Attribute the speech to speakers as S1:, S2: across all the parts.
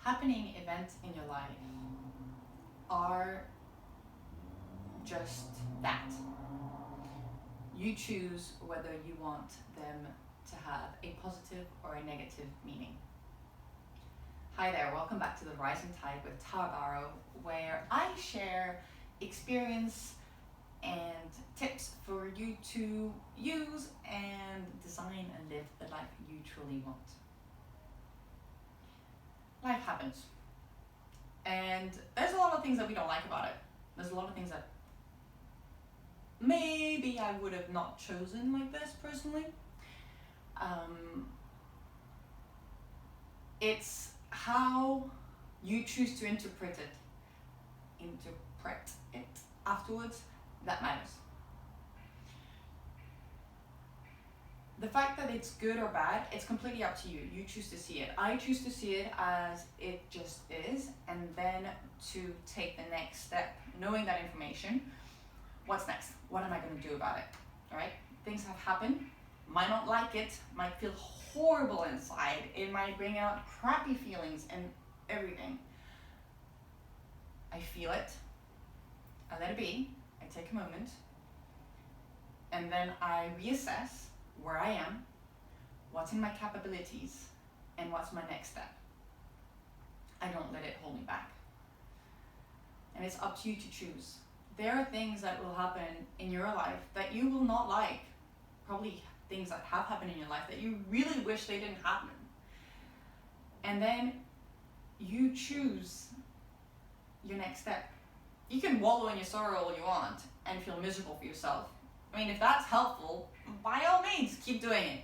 S1: happening events in your life are just that. You choose whether you want them to have a positive or a negative meaning. Hi there, welcome back to The Rising Tide with Tara Barot, where I share experience and tips for you to use and design and live the life you truly want. Life happens. And there's a lot of things that we don't like about it. There's a lot of things that maybe I would have not chosen like this personally. It's how you choose to interpret it afterwards that matters. The fact that it's good or bad, it's completely up to you. You choose to see it. I choose to see it as it just is, and then to take the next step, knowing that information. What's next? What am I going to do about it? All right? Things have happened. Might not like it. Might feel horrible inside. It might bring out crappy feelings and everything. I feel it. I let it be. I take a moment. And then I reassess where I am, what's in my capabilities, and what's my next step. I don't let it hold me back. And it's up to you to choose. There are things that will happen in your life that you will not like. Probably things that have happened in your life that you really wish they didn't happen. And then you choose your next step. You can wallow in your sorrow all you want and feel miserable for yourself. I mean, if that's helpful, by all means, keep doing it.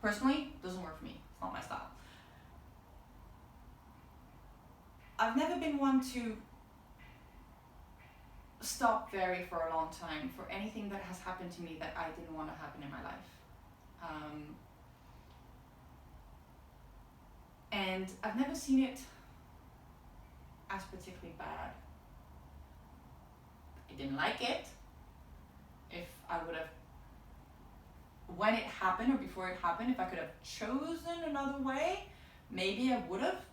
S1: Personally, it doesn't work for me. It's not my style. I've never been one to stop very for a long time for anything that has happened to me that I didn't want to happen in my life. And I've never seen it as particularly bad. I didn't like it. If I would have, when it happened or before it happened, if I could have chosen another way, maybe I would have.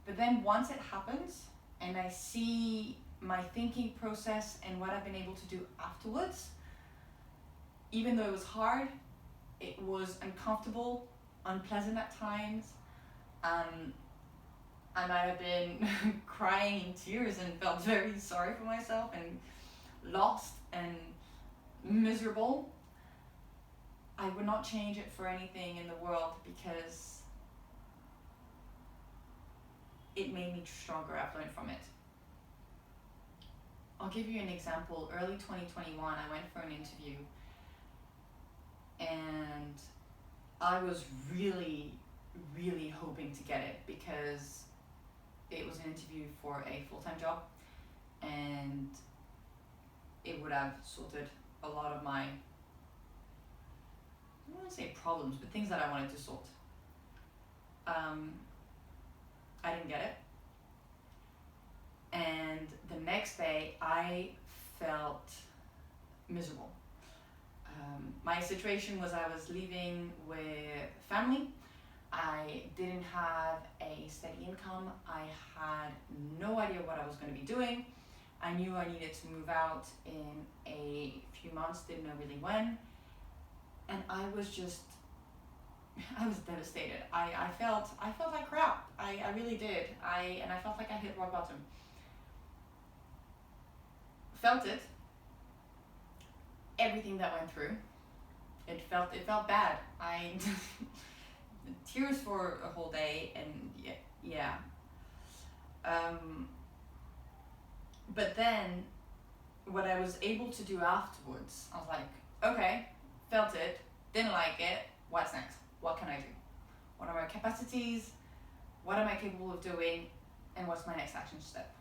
S1: But then once it happens and I see my thinking process and what I've been able to do afterwards, even though it was hard, it was uncomfortable, unpleasant at times. I might have been crying in tears and felt very sorry for myself and lost and miserable. I would not change it for anything in the world because it made me stronger. I've learned from it. I'll give you an example. Early 2021, I went for an interview and I was really, really hoping to get it because it was an interview for a full-time job and it would have sorted a lot of my, I don't want to say problems, but things that I wanted to sort. I didn't get it. And the next day I felt miserable. My situation was I was living with family. I didn't have a steady income. I had no idea what I was going to be doing. I knew I needed to move out in a few months, didn't know really when. And I was devastated. I felt like crap. I really did. I felt like I hit rock bottom. Felt it. Everything that went through. It felt bad. Tears for a whole day and yeah. But then what I was able to do afterwards, I was like, okay, felt it, didn't like it, what's next? What can I do? What are my capacities? What am I capable of doing? And what's my next action step?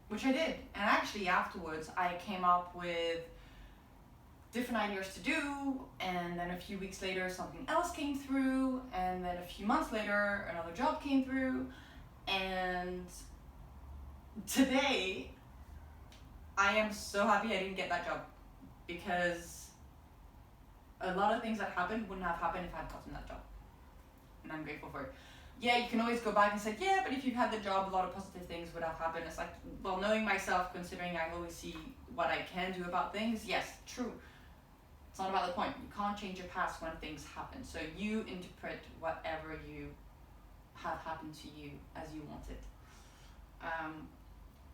S1: Which I did. And actually afterwards, I came up with different ideas to do, and then a few weeks later, something else came through, and then a few months later, another job came through, and today, I am so happy I didn't get that job because a lot of things that happened wouldn't have happened if I had gotten that job. And I'm grateful for it. yeah, you can always go back and say, yeah, but if you had the job, a lot of positive things would have happened. It's like, well, knowing myself, considering I always see what I can do about things, yes, true. It's not about the point. You can't change your past when things happen. So you interpret whatever you have happened to you as you want it.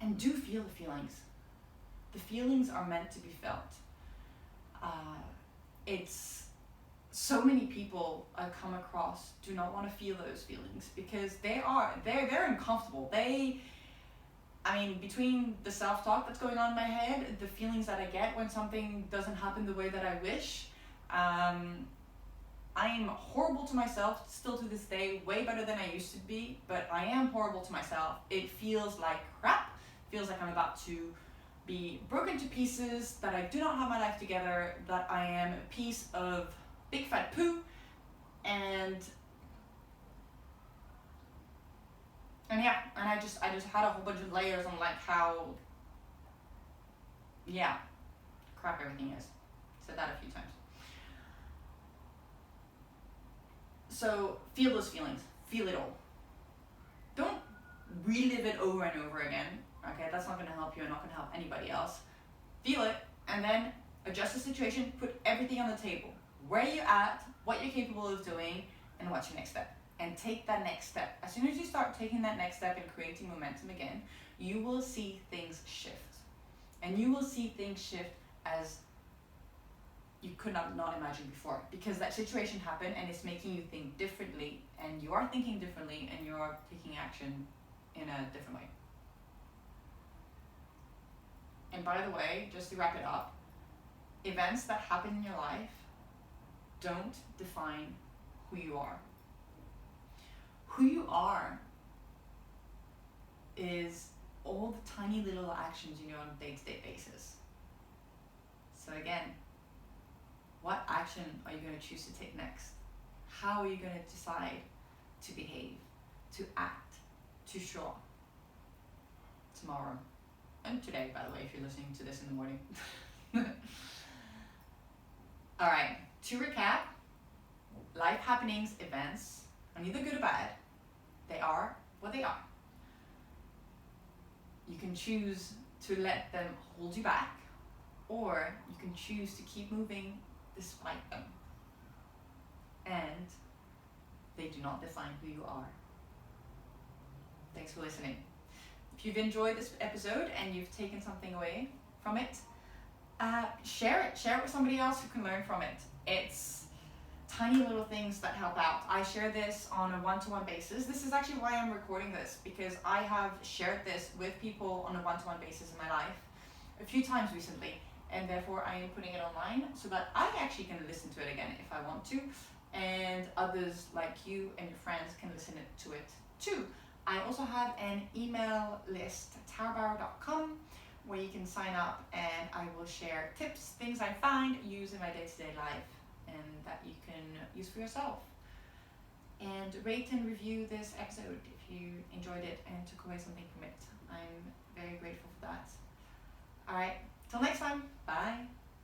S1: And do feel the feelings. The feelings are meant to be felt. It's so many people I come across do not want to feel those feelings because they're uncomfortable. Between the self-talk that's going on in my head, the feelings that I get when something doesn't happen the way that I wish, I'm horrible to myself still to this day, way better than I used to be, but I am horrible to myself. It feels like crap. It feels like I'm about to be broken to pieces, that I do not have my life together, that I am a piece of big fat poo, and yeah, and I just had a whole bunch of layers on like how, yeah, crap everything is. Said that a few times. So feel those feelings, feel it all. Don't relive it over and over again. Okay, that's not going to help you and not going to help anybody else. Feel it and then adjust the situation, put everything on the table. Where you're at, what you're capable of doing, and what's your next step. And take that next step. As soon as you start taking that next step and creating momentum again, you will see things shift. And you will see things shift as you could not imagine before. Because that situation happened and it's making you think differently, and you are thinking differently, and you are taking action in a different way. And by the way, just to wrap it up, events that happen in your life don't define who you are. Who you are is all the tiny little actions you do on a day-to-day basis. So again, what action are you going to choose to take next? How are you going to decide to behave, to act, to show up tomorrow? And today, by the way, if you're listening to this in the morning. All right, to recap, life happenings, events, are neither good or bad. They are what they are. You can choose to let them hold you back, or you can choose to keep moving despite them. And they do not define who you are. Thanks for listening. If you've enjoyed this episode and you've taken something away from it, share it with somebody else who can learn from it. It's tiny little things that help out. I share this on a one-to-one basis. This is actually why I'm recording this, because I have shared this with people on a one-to-one basis in my life a few times recently, and therefore I am putting it online so that I actually can listen to it again if I want to, and others like you and your friends can listen to it too. I also have an email list, tarabarot.com, where you can sign up, and I will share tips, things I find, use in my day-to-day life, and that you can use for yourself. And rate and review this episode if you enjoyed it and took away something from it. I'm very grateful for that. All right, till next time, bye.